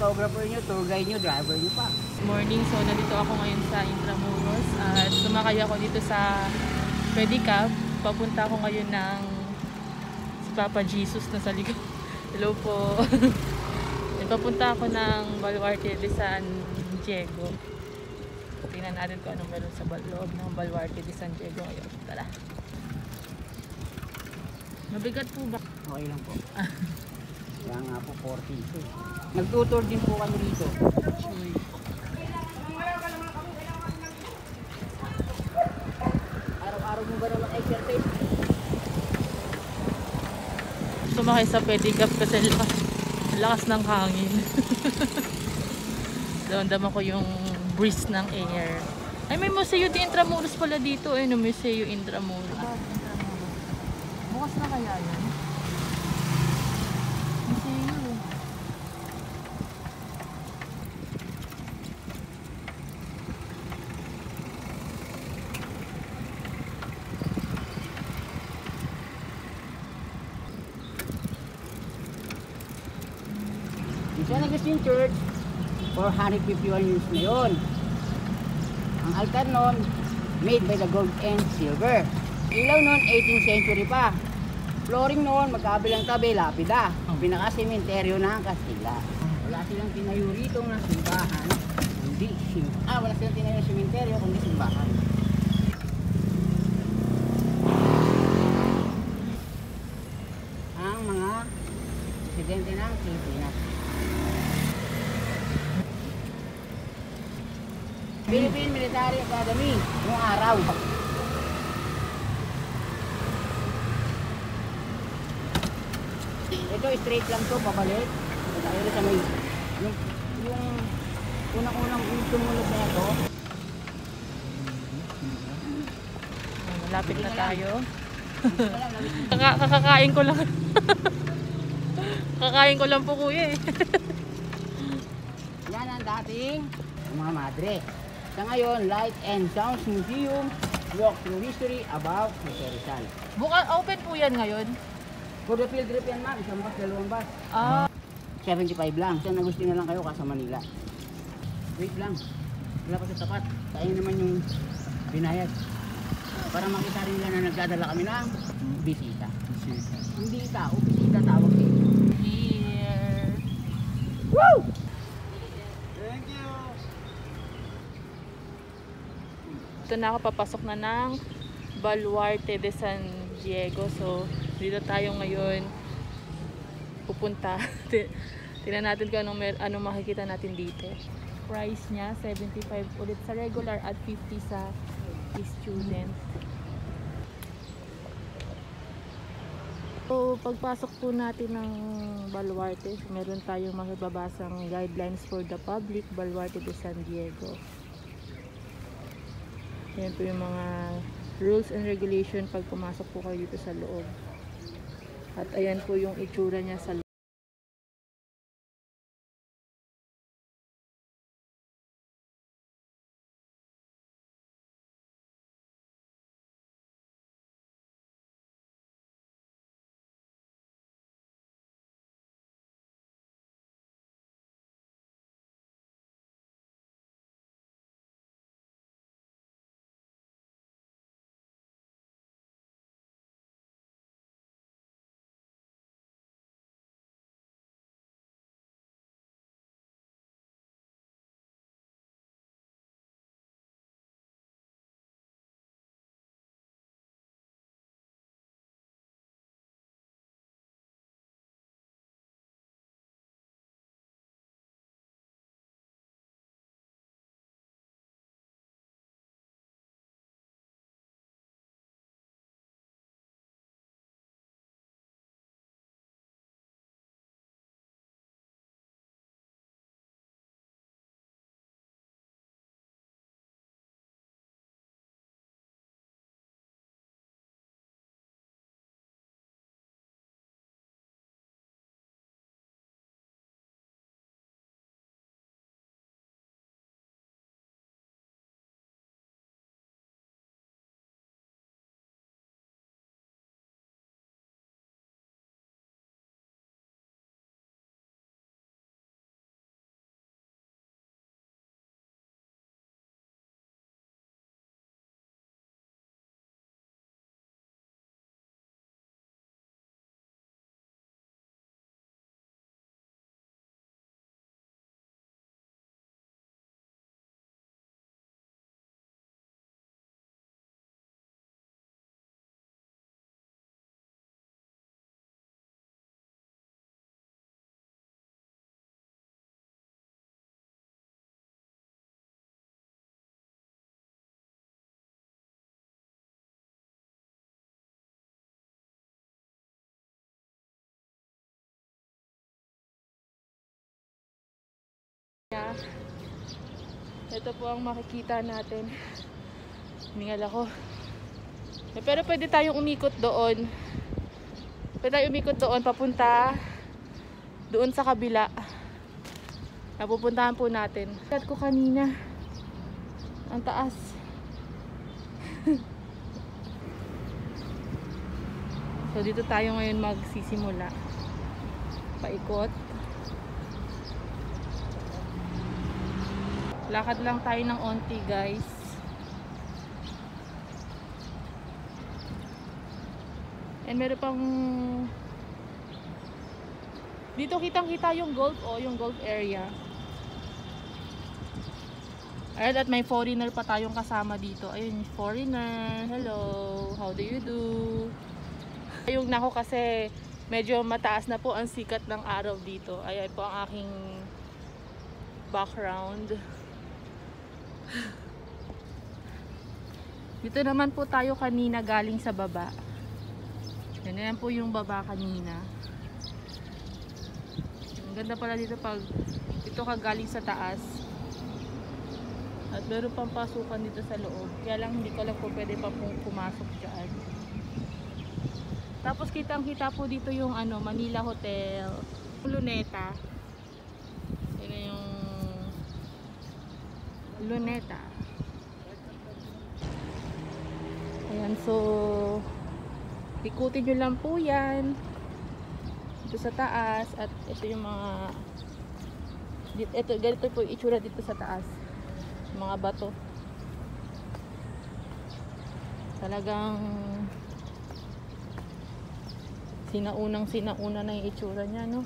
videographer nyo, tour guide nyo, driver nyo pa. Morning, so nandito ako ngayon sa Intramuros at sumakay ako dito sa pedicab. Papunta ako ngayon ng si Papa Jesus na sa likod. Hello po. Papunta ako ng Baluarte de San Diego. Tingnan natin kung anong meron sa loob ng Baluarte de San Diego ngayon. Tara. Mabigat po ba? Okay lang po. Kaya nga po 40 ito. Nagtutour din po kami dito. Araw-araw mo ba naman exercise? Sumakay sa pedicab kasi lakas ng hangin. Damdaman ko yung breeze ng air. Ay, may Museo de Intramuros pala dito. Ay, no, Museo Intramuros. Bukas na kaya yan? Museo. San Agustin Church, 451 years na yun. Ang altar nun, made by the gold and silver. Ilaw nun, 18th century pa. Flooring nun, magkabilang tabi, lapida. Pinaka-sementeryo ng Kastila. Wala silang tinayo rito ng simbahan, kundi wala silang tinayo ng sementeryo, kundi simbahan. Ang mga presidente ng Pilipinas. Philippine Military Academy, yung araw. Ito straight lang to, pabalik. Tayo sa may yung unang-unang sumunod na ito. Malapit na tayo. Kakakain ko lang. Kakain ko lang po kuya eh. Yan ang dating mga madre. Sa ngayon, Light and Sounds Museum, walk through history about Jose Rizal. Open po yan ngayon? For the field trip yan ma'am, isang bus, dalawang bus. 75 lang. San Agustin na lang kayo kasa Manila. Wait lang. Wala pa sa tapat. Tayo naman yung binayad. Para makita rin nila na nagdadala kami ng bisita. Hindi tao, bisita tawag dito. Here. Woo! Ito na ako, papasok na ng Baluarte de San Diego. So, dito tayo ngayon pupunta. Tingnan natin kung anong makikita natin dito. Price niya, 75 ulit sa regular at 50 sa student. So, pagpasok po natin ng Baluarte, meron tayong magbabasang guidelines for the public, Baluarte de San Diego. Yan po yung mga rules and regulation pag pumasok po kayo dito sa loob. At ayan po yung itsura niya sa loob. Ito po ang makikita natin. Hiningal ako. Pero pwede tayong umikot doon. Pwede tayong umikot doon papunta doon sa kabila. Napupuntahan po natin. Kat ko kanina. Ang taas. So dito tayo ngayon magsisimula. Paikot. Lakad lang tayo ng onti, guys. And meron pang dito kitang-kita yung golf yung golf area. At may foreigner pa tayong kasama dito. Ayun, foreigner. Hello, how do you do? Yung nako kasi medyo mataas na po ang sikat ng araw dito. Ayan po ang aking background. Dito naman po tayo kanina galing sa baba. Yan po yung baba kanina. Ang ganda pala dito pag dito ka galing sa taas. At meron pang pasukan dito sa loob. Kaya lang hindi ko alam kung pwede pa pong pumasok dyan. Tapos kitang-kita po dito yung Manila Hotel. Luneta. Yan yung Luneta. Ayan, so ikutin nyo lang po yan dito sa taas. At ito yung mga ganito po yung itsura dito sa taas, mga bato. Talagang sinauna na yung itsura nya, no?